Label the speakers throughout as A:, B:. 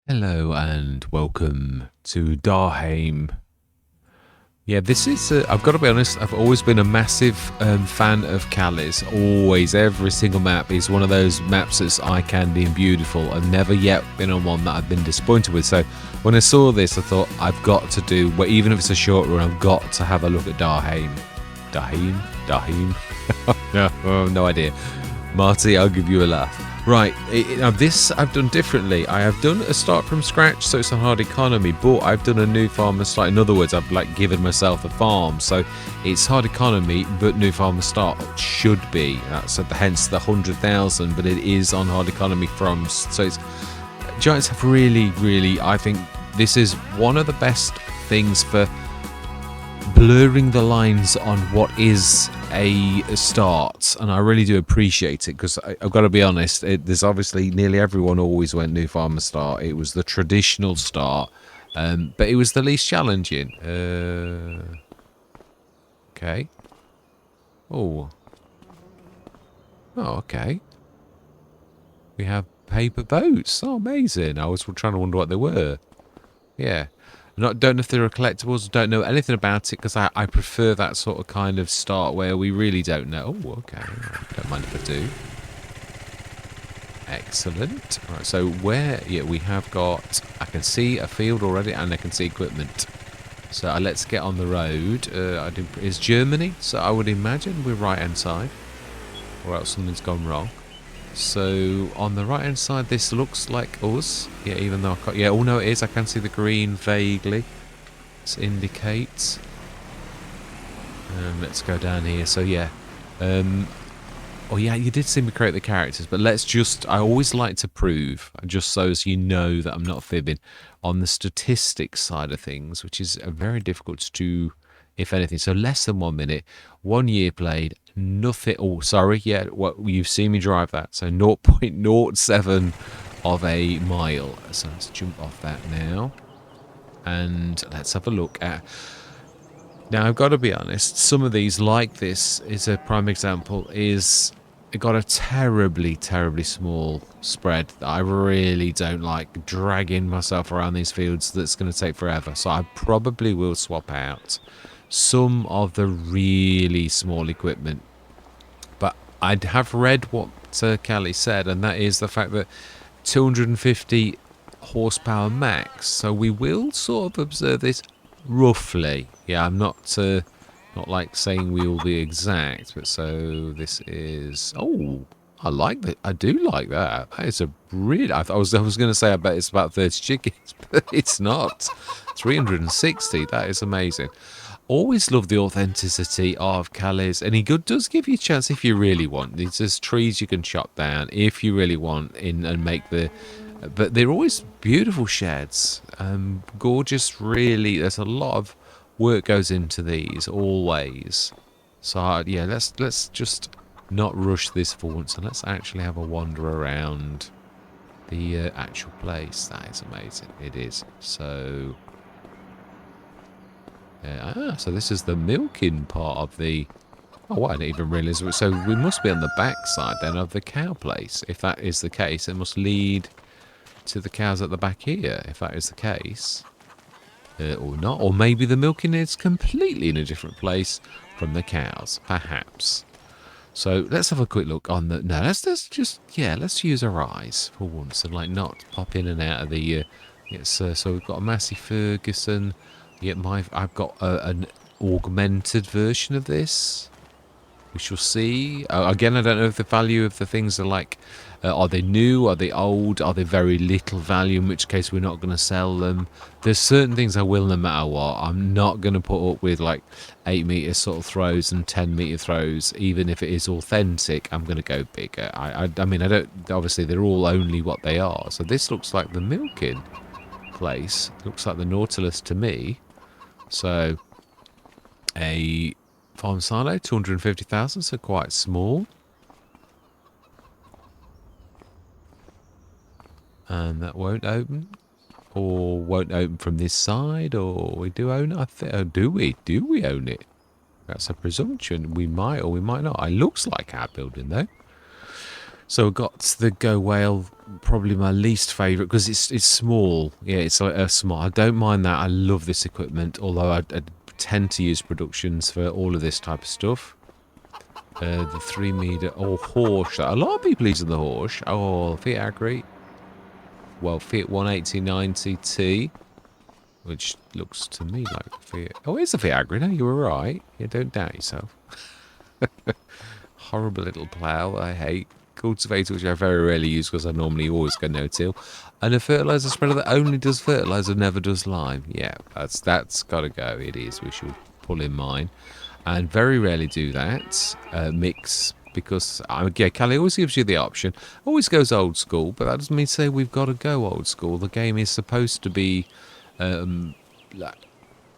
A: Hello and welcome to Daheim. Yeah, this is, I've got to be honest, I've always been a massive fan of Calais. Always, every single map is one of those maps that's eye candy and beautiful. I've never yet been on one that I've been disappointed with. So when I saw this, I thought I've got to do, well, even if it's a short run, I've got to have a look at Daheim. Daheim? No idea. Marty, I'll give you a laugh. Right, now this I've done differently. I have done a start from scratch, so it's a hard economy, but I've done a new farmer start. In other words, I've given myself a farm, so it's hard economy, but new farmer start should be. That's hence the 100,000, but it is on hard economy from. So it's Giants have really. I think this is one of the best things for blurring the lines on what is a start, and I really do appreciate it, because I've got to be honest, there's obviously nearly everyone always went new farmer start. It was the traditional start, but it was the least challenging. Okay. Okay. We have paper boats. Oh, amazing. I was trying to wonder what they were. Yeah. Don't know if they're collectibles, don't know anything about it, because I prefer that sort of kind of start where we really don't know. Oh, okay. Don't mind if I do. Excellent. Right, so we have got, I can see a field already, and I can see equipment. So let's get on the road. Is Germany, so I would imagine we're right-hand side, or else something's gone wrong. So on the right hand side, this looks like us. Yeah, even though I can't. Yeah, oh no, it is. I can see the green vaguely. This indicates. Let's go down here. So yeah. Oh yeah, you did see me create the characters, but let's just. I always like to prove, just so as you know that I'm not fibbing, on the statistics side of things, which is very difficult to, if anything. So less than 1 minute, 1 year played. Nothing. Oh, sorry. Yeah, you've seen me drive that. So 0.07 of a mile. So let's jump off that now, and let's have a look at. Now I've got to be honest. Some of these, like this, is a prime example. Is it got a terribly small spread that I really don't like. Dragging myself around these fields, that's going to take forever. So I probably will swap out some of the really small equipment. But I have read what Kelly said, and that is the fact that 250 horsepower max. So we will sort of observe this roughly. Yeah, I'm not like saying we will be exact, but so this is. Oh, I like that. I do like that. That is a really. I was going to say I bet it's about 30 chickens, but it's not. 360. That is amazing. Always love the authenticity of Calais, and he does give you a chance if you really want. There's trees you can chop down if you really want and make the. But they're always beautiful sheds, gorgeous. Really, there's a lot of work goes into these always. So yeah, let's just not rush this for once, and let's actually have a wander around the actual place. That is amazing. It is so. So this is the milking part of the. Oh, I didn't even realise. So we must be on the back side then of the cow place. If that is the case, it must lead to the cows at the back here. If that is the case, or not, or maybe the milking is completely in a different place from the cows, perhaps. So let's have a quick look on the. No, let's use our eyes for once and not pop in and out of the. So we've got a Massey Ferguson. Yeah, I've got an augmented version of this. We shall see. Again, I don't know if the value of the things are are they new? Are they old? Are they very little value? In which case, we're not going to sell them. There's certain things I will, no matter what. I'm not going to put up with 8-meter sort of throws and 10-meter throws, even if it is authentic. I'm going to go bigger. I mean, I don't. Obviously, they're all only what they are. So this looks like the milking place. Looks like the Nautilus to me. So, a farm silo, 250,000, so quite small. And that won't open, or won't open from this side, or we do own it. Do we own it? That's a presumption. We might, or we might not. It looks like our building though. So we've got the Go Whale probably my least favourite because it's small. Yeah, it's like a small. I don't mind that. I love this equipment, although I tend to use productions for all of this type of stuff. The 3 meter horse. A lot of people using the horse. Oh, Fiat Agri. Well, Fiat 18090T, which looks to me like Fiat. Oh, it's a Fiat Agri. No, you were right. Yeah, don't doubt yourself. Horrible little plough. I hate. Cultivator, which I very rarely use because I normally always go no-till, and a fertilizer spreader that only does fertilizer, never does lime. Yeah, that's got to go. It is. We should pull in mine, and very rarely do that mix because Callie always gives you the option. Always goes old school, but that doesn't mean to say we've got to go old school. The game is supposed to be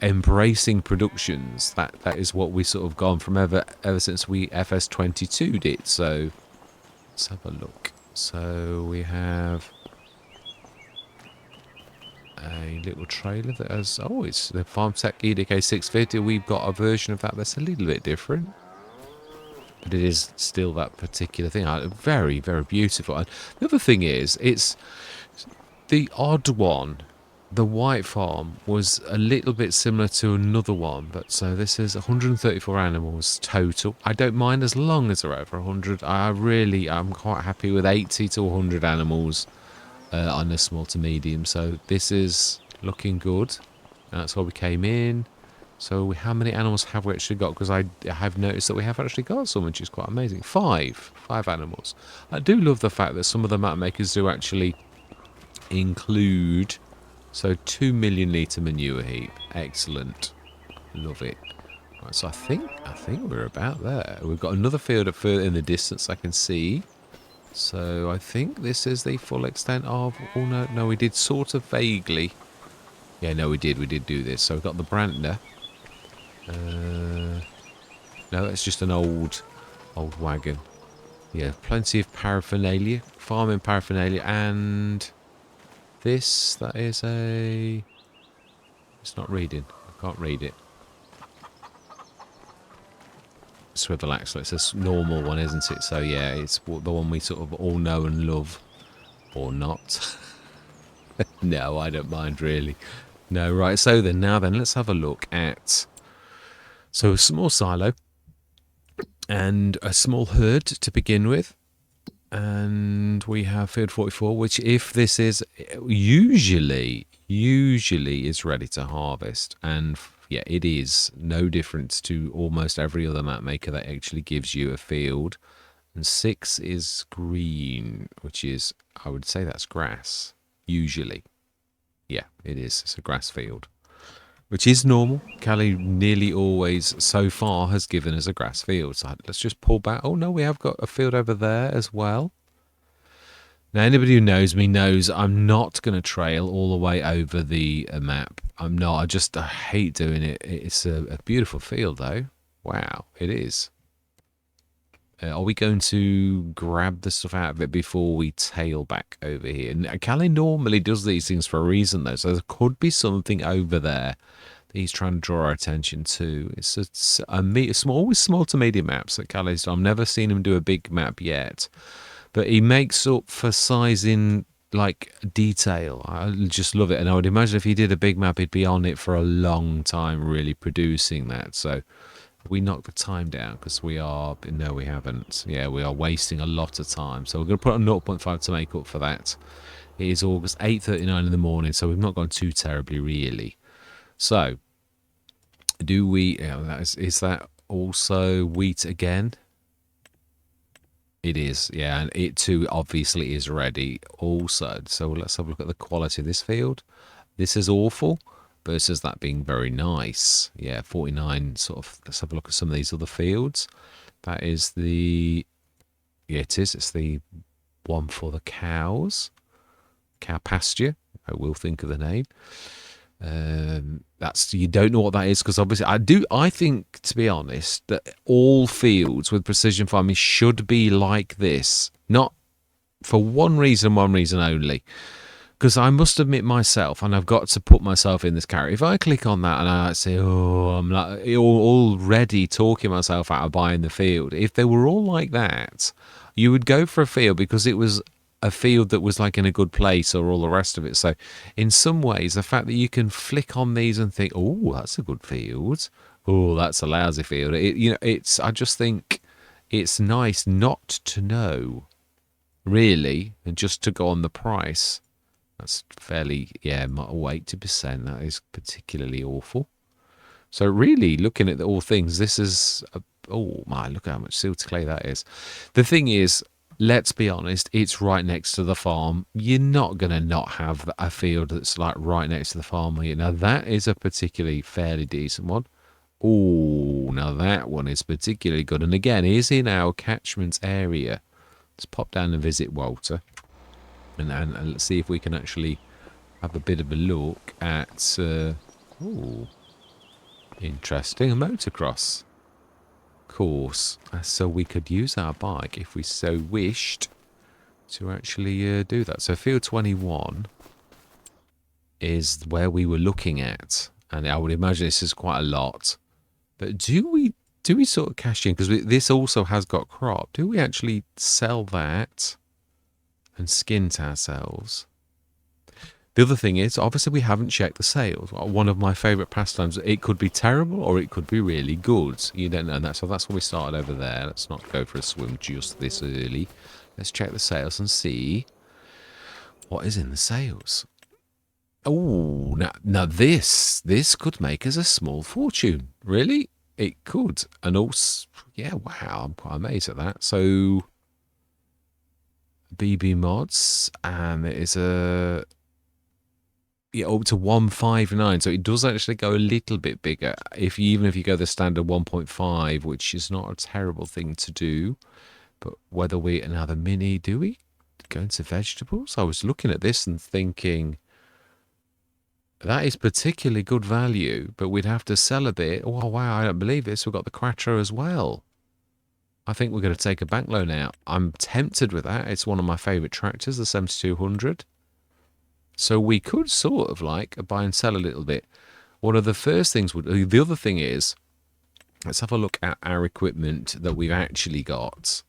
A: embracing productions. That is what we sort of gone from ever since we FS22 did. So. Let's have a look. So we have a little trailer that has, oh, it's the FarmTech EDK 650. We've got a version of that that's a little bit different, but it is still that particular thing. Very, very beautiful. And the other thing is, it's the odd one. The white farm was a little bit similar to another one, but so this is 134 animals total. I don't mind as long as they're over 100. I'm quite happy with 80 to 100 animals on a small to medium. So this is looking good. That's why we came in. So how many animals have we actually got? Because I have noticed that we have actually got some, which is quite amazing. Five animals. I do love the fact that some of the map makers do actually include. So 2 million litre manure heap. Excellent. Love it. Right, so I think we're about there. We've got another field further in the distance I can see. So I think this is the full extent of... Oh, no, we did sort of vaguely. Yeah, no, we did do this. So we've got the Brantner. No, that's just an old wagon. Yeah, plenty of paraphernalia. Farming paraphernalia and... This, that is a... It's not reading. I can't read it. Swivel axle. It's a normal one, isn't it? So, yeah, it's the one we sort of all know and love. Or not. No, I don't mind, really. No, right. So then, let's have a look at... So, a small silo. And a small herd to begin with. And we have field 44, which if this is usually is ready to harvest. And yeah, it is no difference to almost every other map maker that actually gives you a field. And 6 is green, which is, I would say that's grass, usually. Yeah, it is. It's a grass field, which is normal. Callie nearly always, so far, has given us a grass field. So let's just pull back. Oh, no, we have got a field over there as well. Now, anybody who knows me knows I'm not going to trail all the way over the map. I'm not. I hate doing it. It's a beautiful field, though. Wow, it is. Are we going to grab the stuff out of it before we tail back over here? And Callie normally does these things for a reason, though. So there could be something over there that he's trying to draw our attention to. It's always small to medium maps that Callie's done. I've never seen him do a big map yet. But he makes up for size in, like, detail. I just love it. And I would imagine if he did a big map, he'd be on it for a long time really producing that. So... We knocked the time down because we are... No, we haven't. Yeah, we are wasting a lot of time. So we're going to put a 0.5 to make up for that. It is August 8:39 in the morning, so we've not gone too terribly, really. So, do we... is that also wheat again? It is, yeah, and it too obviously is ready also. So let's have a look at the quality of this field. This is awful. Versus that being very nice. Yeah, 49 sort of... Let's have a look at some of these other fields. That is the... Yeah, it is. It's the one for the cows. Cow pasture. I will think of the name. That's... You don't know what that is because obviously... I think, to be honest, that all fields with precision farming should be like this. Not for one reason only. Because I must admit myself, and I've got to put myself in this character. If I click on that and I say, oh, I'm like already talking myself out of buying the field. If they were all like that, you would go for a field because it was a field that was like in a good place or all the rest of it. So in some ways, the fact that you can flick on these and think, oh, that's a good field. Oh, that's a lousy field. I just think it's nice not to know, really, and just to go on the price. That's fairly, yeah, 80%. That is particularly awful. So really, looking at all things, this is, oh my, look how much silver clay that is. The thing is, let's be honest, it's right next to the farm. You're not going to not have a field that's like right next to the farm. Now that is a particularly fairly decent one. Oh, now that one is particularly good. And again, is in our catchment area. Let's pop down and visit Walter. And let's see if we can actually have a bit of a look at... oh, interesting. A motocross course. So we could use our bike if we so wished to actually do that. So field 21 is where we were looking at. And I would imagine this is quite a lot. But do we sort of cash in? Because this also has got crop. Do we actually sell that and skint ourselves? The other thing is, obviously, we haven't checked the sales. One of my favourite pastimes. It could be terrible or it could be really good. You don't know that. So that's why we started over there. Let's not go for a swim just this early. Let's check the sales and see what is in the sales. Oh, now this could make us a small fortune. Really? It could. And also, yeah, wow, I'm quite amazed at that. So, BB mods, and it is a... yeah, up to 159, so it does actually go a little bit bigger. Even if you go the standard 1.5, which is not a terrible thing to do. But whether we another mini, do we go into vegetables? I was looking at this and thinking that is particularly good value, but we'd have to sell a bit. Oh wow, I don't believe this. We've got the Quattro as well. I think we're going to take a bank loan out. I'm tempted with that. It's one of my favourite tractors, the 7200. So we could sort of like buy and sell a little bit. One of the first things the other thing is, let's have a look at our equipment that we've actually got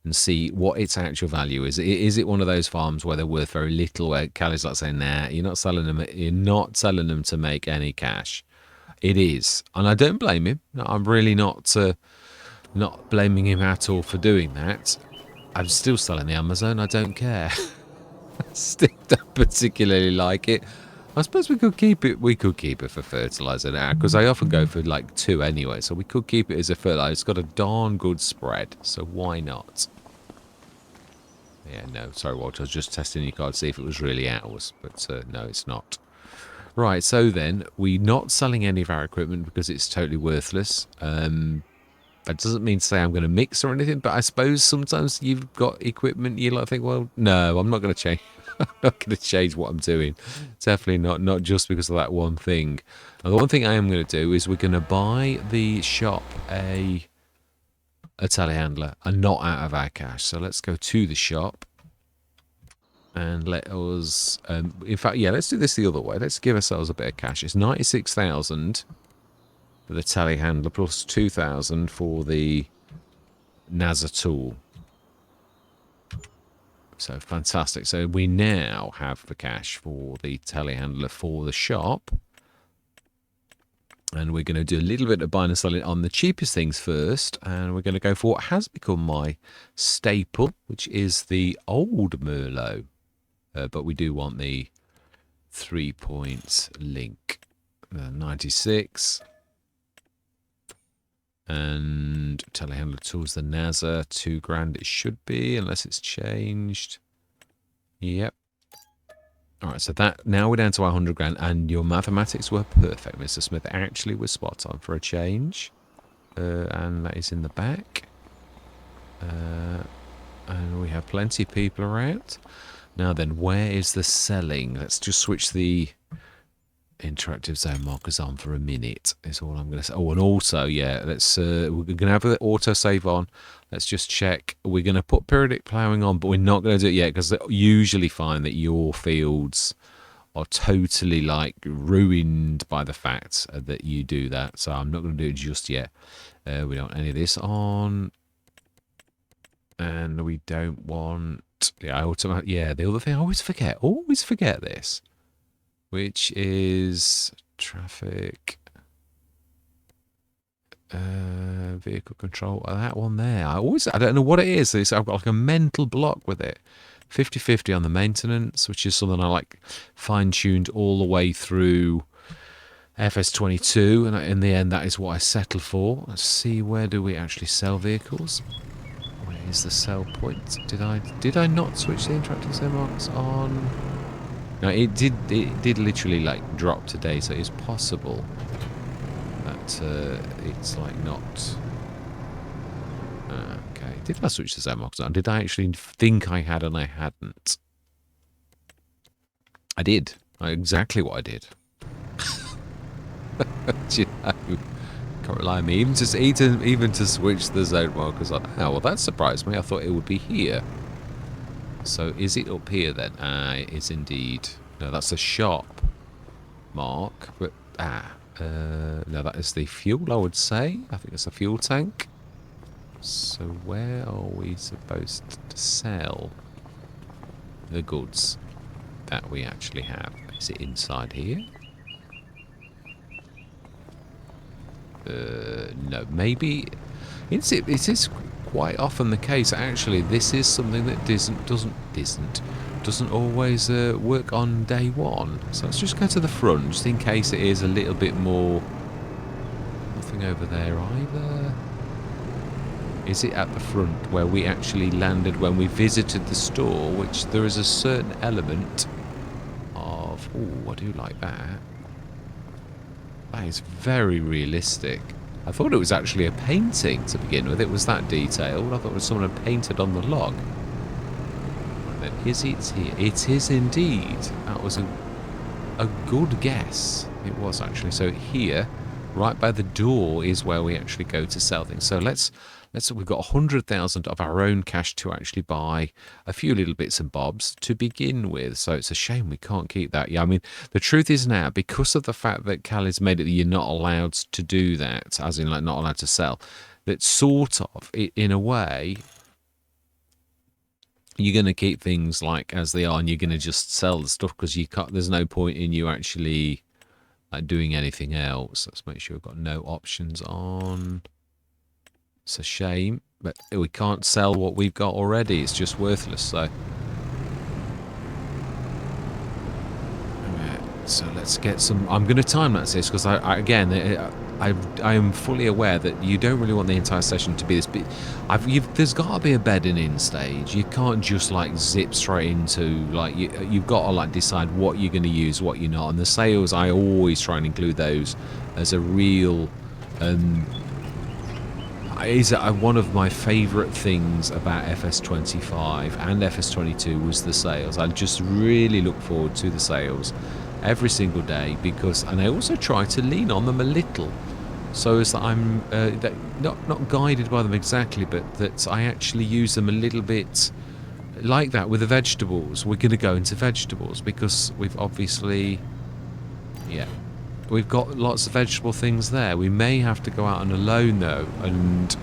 A: and see what its actual value is. Is it one of those farms where they're worth very little, where Callie's like saying, nah, you're not selling them to make any cash? It is. And I don't blame him. I'm really not blaming him at all for doing that. I'm still selling the Amazon. I don't care. Still don't particularly like it. I suppose we could keep it. We could keep it for fertilizer now, because I often go for like 2 anyway. So we could keep it as a fertilizer. It's got a darn good spread, so why not? Yeah, no, sorry, Walter. I was just testing your card to see if it was really ours, but no, it's not. Right, so then we're not selling any of our equipment because it's totally worthless. That doesn't mean to say I'm going to mix or anything, but I suppose sometimes you've got equipment, you like think, well, no, I'm not going to change. I'm not going to change what I'm doing. Definitely not just because of that one thing. And the one thing I am going to do is we're going to buy the shop a telehandler and not out of our cash. So let's go to the shop and let us... in fact, yeah, let's do this the other way. Let's give ourselves a bit of cash. It's 96,000 for the telehandler plus 2,000 for the NASA tool. So fantastic. So we now have the cash for the telehandler for the shop. And we're going to do a little bit of buying and selling on the cheapest things first. And we're going to go for what has become my staple, which is the old Merlot. But we do want the 3-point link. 96. And telehandler tools, the NASA, 2 grand it should be, unless it's changed. Yep. All right, so that now we're down to our 100 grand, and your mathematics were perfect, Mr. Smith. Actually, we're spot on for a change. And that is in the back. And we have plenty of people around. Now then, where is the selling? Let's just switch the interactive zone markers on for a minute is all I'm going to say. Oh, and also, yeah, let's we're going to have the auto save on. Let's just check. We're going to put periodic ploughing on, but we're not going to do it yet because they usually find that your fields are totally like ruined by the fact that you do that. So I'm not going to do it just yet. We don't want any of this on, and we don't want Yeah, the other thing I always forget this, which is traffic, vehicle control. That one there. I don't know what it is. I've got like a mental block with it. 50/50 on the maintenance, which is something I like fine-tuned all the way through FS22, and in the end that is what I settle for. Let's see, where do we actually sell vehicles? Where is the sell point? Did I not switch the interactive zone marks on? No, it did literally like drop today, so it's possible that it's like not. Okay, did I switch the zone marks on? Did I actually think I had and I hadn't? I did. Exactly what I did. You know, can't rely on me. Even to switch the zone markers on. Oh, well, that surprised me. I thought it would be here. So is it up here then? It is indeed. No, that's a shop mark. But no, that is the fuel, I would say. I think it's a fuel tank. So where are we supposed to sell the goods that we actually have? Is it inside here? No, maybe it is quite often the case. Actually, this is something that doesn't always work on day one. So let's just go to the front, just in case it is a little bit more. Nothing over there either. Is it at the front where we actually landed when we visited the store? Which there is a certain element of. Oh, I do like that. That is very realistic. I thought it was actually a painting to begin with. It was that detailed. I thought it was someone had painted on the log. Right then, is it here? It is indeed. That was a good guess. It was actually. So here, right by the door, is where we actually go to sell things. So we've got 100,000 of our own cash to actually buy a few little bits and bobs to begin with. So it's a shame we can't keep that. Yeah, I mean, the truth is now, because of the fact that Callie's made it that you're not allowed to do that, as in like not allowed to sell, that sort of, in a way, you're going to keep things like as they are, and you're going to just sell the stuff because you can't. There's no point in you actually like doing anything else. Let's make sure we've got no options on. It's a shame, but we can't sell what we've got already. It's just worthless. So let's get some. I'm going to time lapse this because I am fully aware that you don't really want the entire session to be this big. There's got to be a bedding in stage. You can't just like zip straight into like you've got to like decide what you're going to use, what you're not. And the sales, I always try and include those as a real. Is one of my favourite things about FS25 and FS22 was the sales. I just really look forward to the sales every single day because, and I also try to lean on them a little, so as that I'm not guided by them exactly, but that I actually use them a little bit like that with the vegetables. We're going to go into vegetables because we've obviously, we've got lots of vegetable things there. We may have to go out on a loan though, and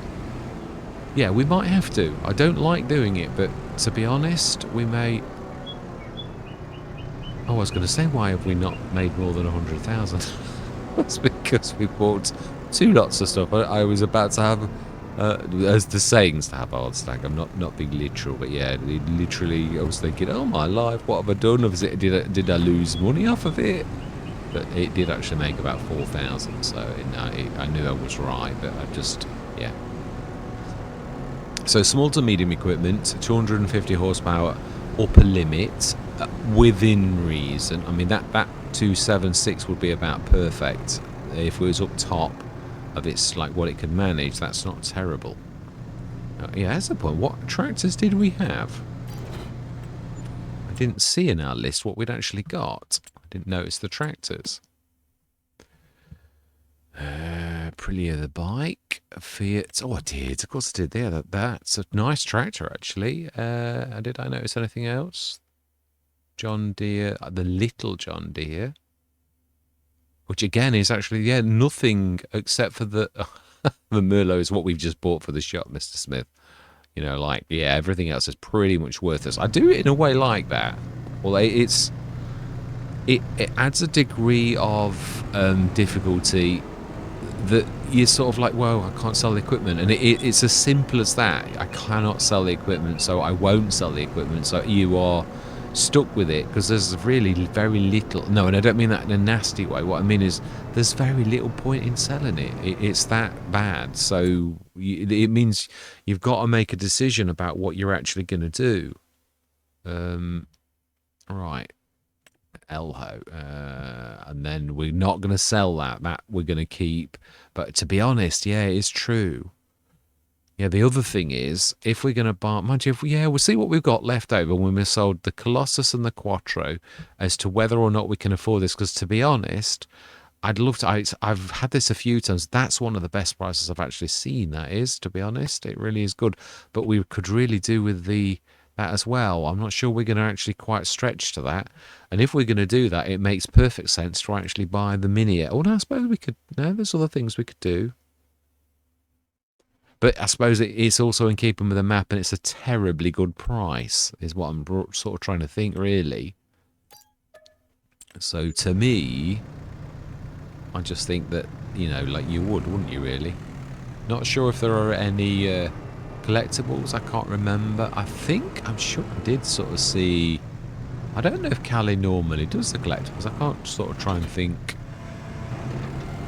A: yeah, we might have to. I don't like doing it, but to be honest, we may. Oh, I was going to say, why have we not made more than 100,000? That's because we bought 2 lots of stuff. I was about to have, as the sayings, to have a hard stack. I'm not being literal, but yeah, literally, I was thinking, oh my life, what have I done? Did I lose money off of it? But it did actually make about 4,000, so I knew I was right, but I just, yeah. So small to medium equipment, 250 horsepower upper limit, within reason. I mean, that 276 would be about perfect. If it was up top of its, like, what it could manage, that's not terrible. Yeah, that's the point. What tractors did we have? I didn't see in our list what we'd actually got. Didn't notice the tractors. Aprilia the bike. Fiat. Oh, I did. Of course I did. Yeah, that's a nice tractor, actually. Did I notice anything else? John Deere. The little John Deere. Which, again, is actually, yeah, nothing except for the Merlot is what we've just bought for the shop, Mr. Smith. You know, like, yeah, everything else is pretty much worthless. I do it in a way like that. Well, it adds a degree of difficulty that you're sort of like, well, I can't sell the equipment. And it's as simple as that. I cannot sell the equipment, so I won't sell the equipment. So you are stuck with it because there's really very little. No, and I don't mean that in a nasty way. What I mean is there's very little point in selling it. It's that bad. So it means you've got to make a decision about what you're actually going to do. Right. Elho, and then we're not going to sell that we're going to keep. But to be honest, yeah, it's true. Yeah, the other thing is, if we're going to buy, mind you, we'll see what we've got left over when we've sold the Colossus and the Quattro as to whether or not we can afford this. Because to be honest, I'd love to. I've had this a few times. That's one of the best prices I've actually seen. That is, to be honest, it really is good. But we could really do with that as well. I'm not sure we're going to actually quite stretch to that. And if we're going to do that, it makes perfect sense to actually buy the Mini. Oh, no, I suppose we could. No, there's other things we could do. But I suppose it's also in keeping with the map, and it's a terribly good price, is what I'm sort of trying to think, really. So to me, I just think that, you know, like you would, wouldn't you, really? Not sure if there are any collectibles. I can't remember. I'm sure I did sort of see. I don't know if Callie normally does the collectibles. I can't sort of try and think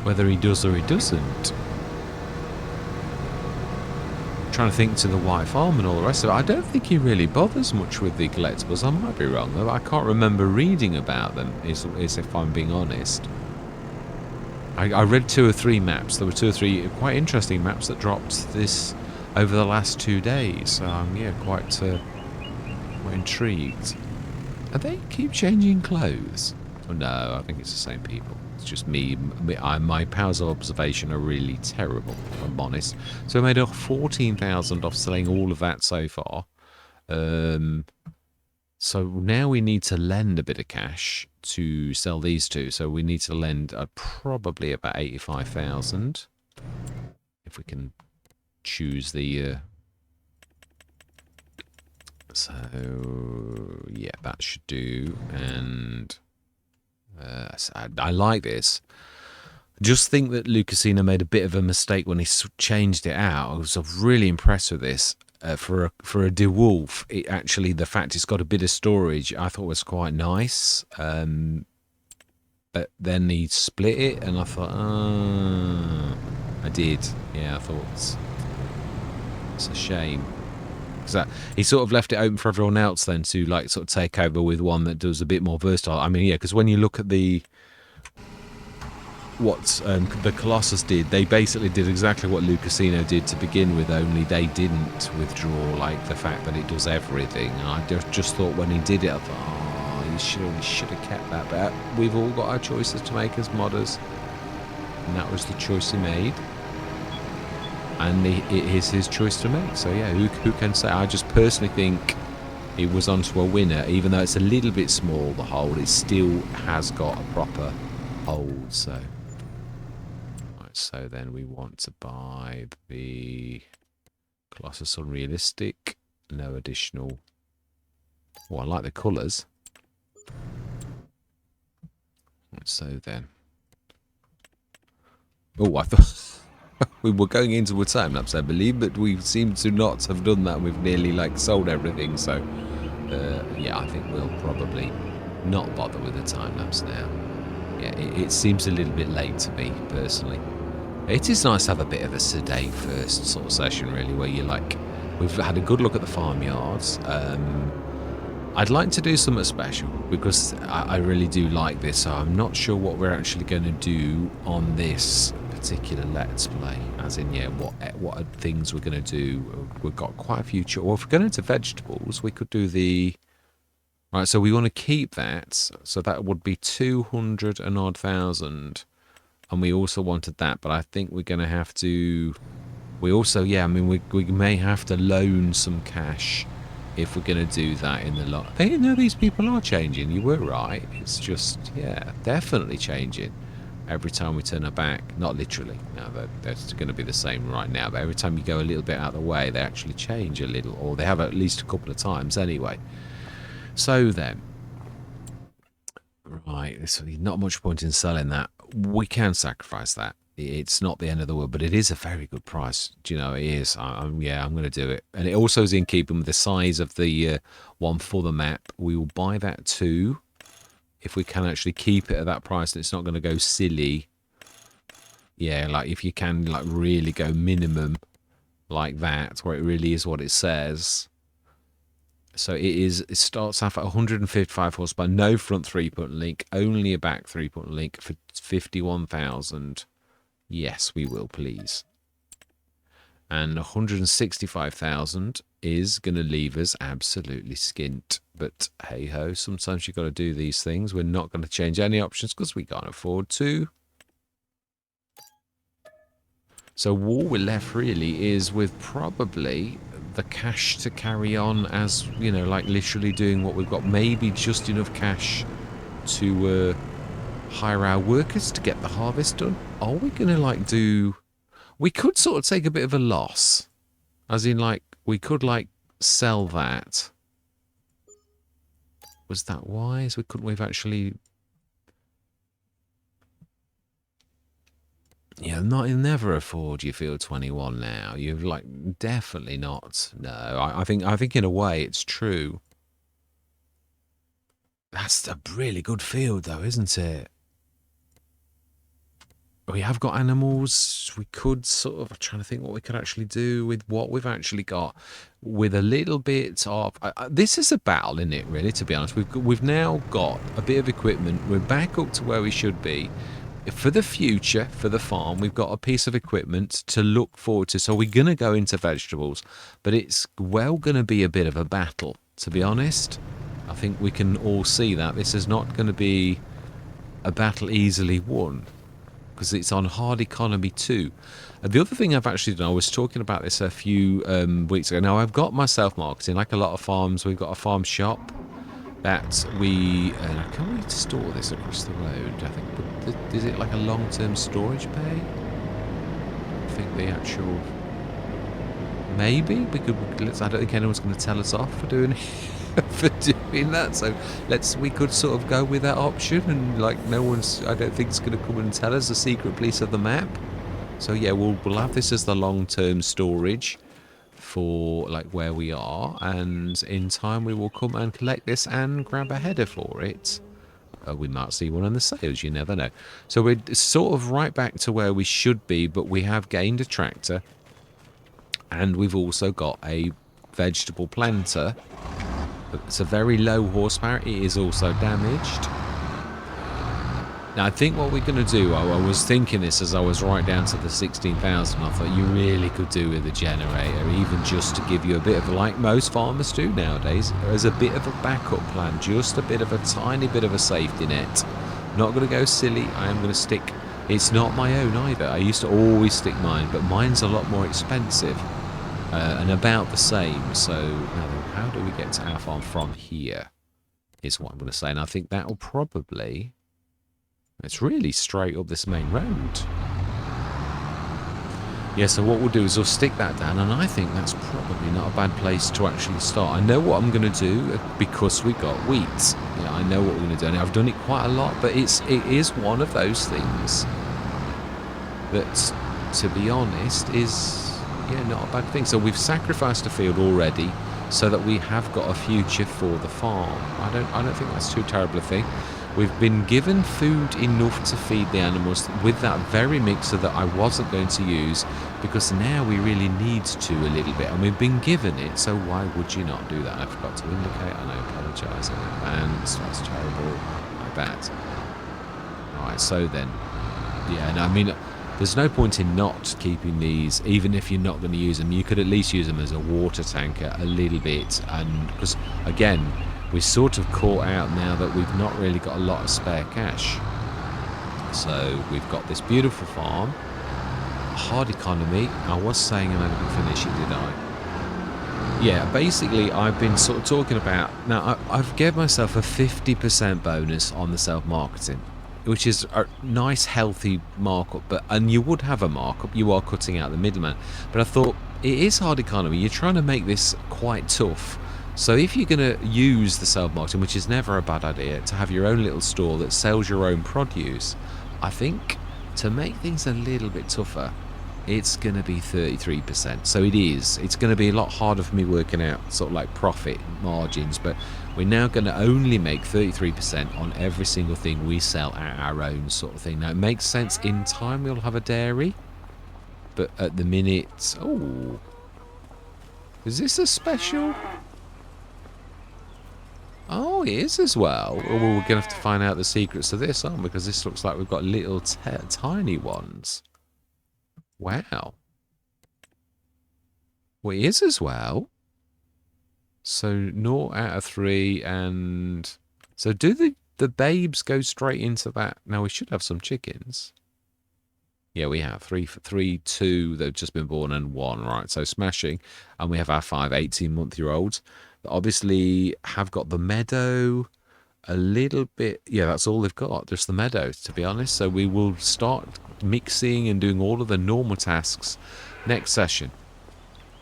A: whether he does or he doesn't. I'm trying to think to the White Farm and all the rest of it. I don't think he really bothers much with the collectibles. I might be wrong though. I can't remember reading about them. Is if I'm being honest. I read 2 or 3 maps. There were 2 or 3 quite interesting maps that dropped this over the last 2 days. So I'm quite intrigued. Are they keep changing clothes? Oh no, I think it's the same people. It's just me. My powers of observation are really terrible, if I'm honest. So I made off 14,000 off selling all of that so far. So now we need to lend a bit of cash to sell these 2. So we need to lend probably about 85,000. If we can choose the... So, yeah, that should do. And I like this. Just think that Lucasino made a bit of a mistake when he changed it out. I was really impressed with this. For a DeWolf, actually, the fact it's got a bit of storage, I thought was quite nice. But then he split it, and I thought, I did. Yeah, I thought it's a shame. Because he sort of left it open for everyone else then to like sort of take over with one that does a bit more versatile. I mean, yeah, because when you look at what the Colossus did, they basically did exactly what Lucasino did to begin with, only they didn't withdraw like the fact that it does everything. And I just thought when he did it, I thought, he should have kept that. But we've all got our choices to make as modders, and that was the choice he made. And it is his choice to make. So yeah, who can say? I just personally think it was onto a winner, even though it's a little bit small. The hold, it still has got a proper hold. So, right, so then we want to buy the Colossus Unrealistic. No additional. Oh, I like the colours. So then, oh, I thought. We were going into a time lapse, I believe, but we seem to not have done that. We've nearly like sold everything, so yeah, I think we'll probably not bother with the time lapse now. Yeah, it seems a little bit late to me personally. It is nice to have a bit of a sedate first sort of session, really, where you like, we've had a good look at the farmyards. I'd like to do something special because I really do like this, so I'm not sure what we're actually going to do on this particular Let's Play, as in, yeah, what are things we're going to do. We've got quite a few, or if we're going into vegetables, we could do the, right, so we want to keep that, so that would be 200 and odd thousand, and we also wanted that, but I think we're going to have to, we also, yeah, I mean, we may have to loan some cash if we're going to do that in the lot. They know these people are changing, you were right, it's just, yeah, definitely changing. every time we turn our back. Not literally, no, they're going to be the same right now, but every time you go a little bit out of the way, they actually change a little, or they have at least a couple of times anyway. So then, right, there's not much point in selling that. We can sacrifice that. It's not the end of the world, but it is a very good price. Do you know, it is. Yeah, I'm going to do it. And it also is in keeping with the size of the one for the map. We will buy that too, if we can actually keep it at that price and it's not going to go silly. Yeah, like if you can like really go minimum like that, where it really is what it says. So it starts off at 155 horsepower, no front 3-point link, only a back 3-point link for 51,000. Yes, we will, please. And 165,000 is going to leave us absolutely skint. But hey ho, sometimes you've got to do these things. We're not going to change any options because we can't afford to. So all we're left really is with probably the cash to carry on as, you know, like literally doing what we've got. Maybe just enough cash to hire our workers to get the harvest done. Are we going to like do... We could sort of take a bit of a loss. As in like, we could like sell that. Was that wise? We've actually... Yeah, you'll never afford your Field 21 now. You've like definitely not. No, I think in a way it's true. That's a really good field though, isn't it? We have got animals. We could sort of... I'm trying to think what we could actually do with what we've actually got. With a little bit of... this is a battle, isn't it, really, to be honest? We've now got a bit of equipment. We're back up to where we should be. For the future, for the farm, we've got a piece of equipment to look forward to. So we're going to go into vegetables. But it's well going to be a bit of a battle, to be honest. I think we can all see that. This is not going to be a battle easily won, because it's on hard economy too. The other thing I've actually done, I was talking about this a few weeks ago. Now, I've got my self-marketing, like a lot of farms. We've got a farm shop that we... can we store this across the road, I think? But is it like a long-term storage bay? I think the actual... Maybe? I don't think anyone's going to tell us off for doing for doing that, so we could sort of go with that option, and like no one's... I don't think it's going to come and tell us the secret piece of the map. So yeah, we'll have this as the long-term storage for like where we are, and in time we will come and collect this and grab a header for it. We might see one on the sales, you never know. So we're sort of right back to where we should be, but we have gained a tractor, and we've also got a vegetable planter. It's a very low horsepower. It is also damaged. Now, I think what we're going to do, I was thinking this as I was right down to the 16,000. I thought you really could do with a generator, even just to give you a bit of, like most farmers do nowadays, as a bit of a backup plan, just a bit of a tiny bit of a safety net. Not going to go silly. I am going to stick... It's not my own either. I used to always stick mine, but mine's a lot more expensive and about the same. So, now then, how do we get to our farm from here is what I'm going to say. And I think that will probably... It's really straight up this main road. Yeah, so what we'll do is we'll stick that down, and I think that's probably not a bad place to actually start. I know what I'm going to do because we got wheat. Yeah, I know what we're going to do, and I've done it quite a lot, but it is one of those things that, to be honest, is not a bad thing. So we've sacrificed a field already so that we have got a future for the farm. I don't think that's too terrible a thing. We've been given food enough to feed the animals with that very mixer that I wasn't going to use, because now we really need to a little bit, and we've been given it, so why would you not do that? I forgot to indicate, and I apologise in advance. That's terrible. My bad. Alright, so then, yeah, and I mean, there's no point in not keeping these, even if you're not going to use them. You could at least use them as a water tanker a little bit, and because, again, we're sort of caught out now that we've not really got a lot of spare cash. So we've got this beautiful farm, hard economy. I was saying I'm going to finish it, did I? Yeah, basically I've been sort of talking about... Now, I've given myself a 50% bonus on the self-marketing. which is a nice healthy markup, and you would have a markup, you are cutting out the middleman. But I thought it is hard economy, you're trying to make this quite tough. So if you're going to use the self-marketing, which is never a bad idea, to have your own little store that sells your own produce, I think to make things a little bit tougher, it's going to be 33%. So it's going to be a lot harder for me working out sort of like profit margins, but we're now going to only make 33% on every single thing we sell at our own sort of thing. Now, it makes sense in time we'll have a dairy, but at the minute... Oh, is this a special? Oh, it is as well. Well, we're going to have to find out the secrets of this, aren't we? Because this looks like we've got little tiny ones. Wow. Well, it is as well. So 0 out of 3, and so do the babes go straight into that? Now we should have some chickens. Yeah, we have 3, 2 that have just been born, and 1, right? So smashing. And we have our 5 18-month-year-olds that obviously have got the meadow a little bit. Yeah, that's all they've got, just the meadow, to be honest. So we will start mixing and doing all of the normal tasks next session.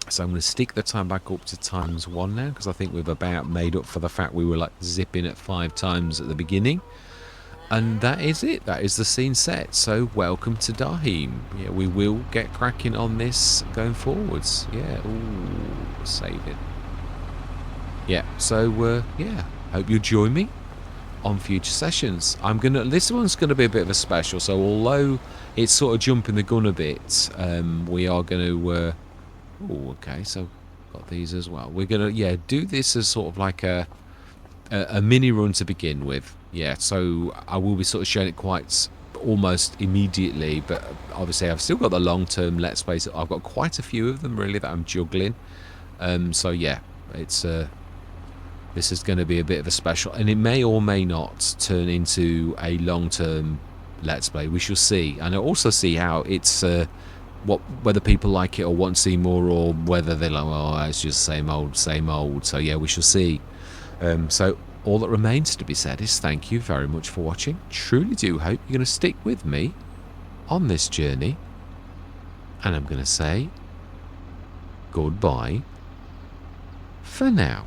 A: So I'm going to stick the time back up to ×1 now, because I think we've about made up for the fact we were like zipping at 5 times at the beginning. And that is it. That is the scene set. So welcome to Daheim. Yeah, we will get cracking on this going forwards. Yeah, ooh, save it. Yeah, so yeah, hope you join me on future sessions. This one's gonna be a bit of a special. So although it's sort of jumping the gun a bit, we are gonna. Oh, okay. So got these as well. We're gonna do this as sort of like a mini run to begin with. Yeah. So I will be sort of showing it quite almost immediately, but obviously I've still got the long term let's plays. I've got quite a few of them really that I'm juggling. So yeah, it's this is going to be a bit of a special, and it may or may not turn into a long-term let's play. We shall see, and I'll also see how it's whether people like it or want to see more, or whether they're like, oh, it's just same old. So yeah, we shall see. So all that remains to be said is thank you very much for watching. Truly do hope you're going to stick with me on this journey, and I'm going to say goodbye for now.